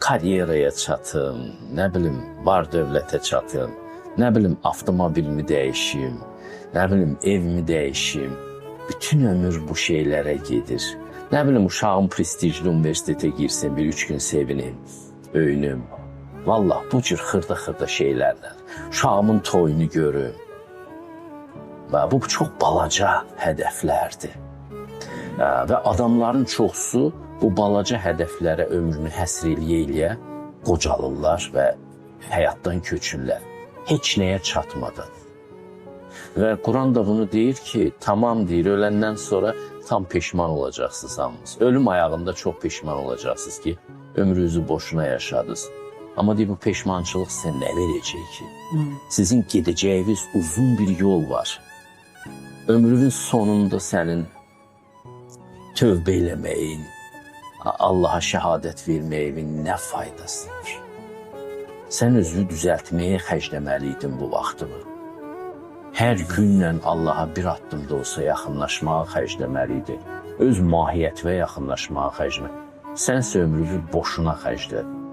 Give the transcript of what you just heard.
karyeraya çatım, nə bilim, var dövlətə çatım, nə bilim, avtomobilimi dəyişim, nə bilim, evimi dəyişim. Bütün ömür bu şeylərə gedir. Nə bilim, uşağım prestijli universitetə girsin, bir 3 gün sevinim, öyünüm. Vallah, bu cür xırda-xırda şeylərlə uşağımın toyunu görüm. Və bu çox balaca hədəflərdir. Və adamların çoxsu bu balaca hədəflərə ömrünü həsr eləyə-eləyə qocalırlar və həyatdan köçürlər. Heç nəyə çatmadan. Və Quran da bunu deyir ki, tamam deyir, öləndən sonra tam peşman olacaqsınız hamınız. Ölüm ayağında çox peşman olacaqsınız ki, ömrünüzü boşuna yaşadınız. Amma deyir, bu peşmançılıq sizə nə verəcək ki? Sizin gedəcəyiniz uzun bir yol var. Ömrünün sonunda sənin tövbə eləməyin, Allaha şəhadət verməyin nə faydası var? Sən özünü düzəltməyə xərcləməliydin bu vaxtını. Hər günlə Allaha bir addım da olsa yaxınlaşmağa xərcləməliydin. Öz mahiyyətvə yaxınlaşmağa xərcləməliydin. Sənsə ömrünü boşuna xərclədin.